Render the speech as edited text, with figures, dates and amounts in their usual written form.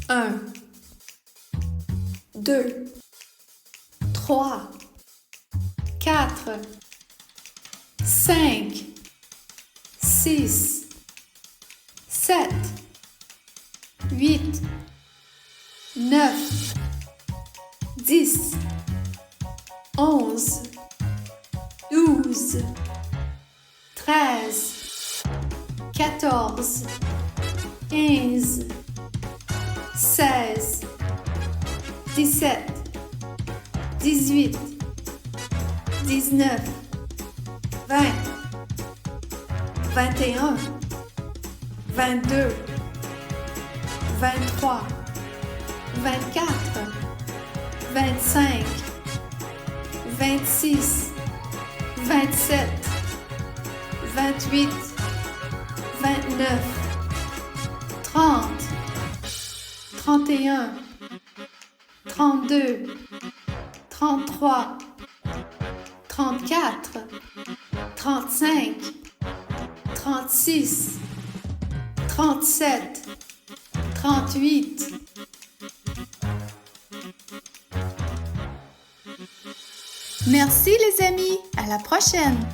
1, 2, 3, 4, 5, 6, 7, 8, 9, 10, 11, 12, 13, 14, 15, 16, 17, 18, 19, 20, 21, 22, 23, 24, 25, 26, 27, 28, 29, 30, 31, 32, 33, 34, 35, 36, 37, 38. Merci les amis, à la prochaine!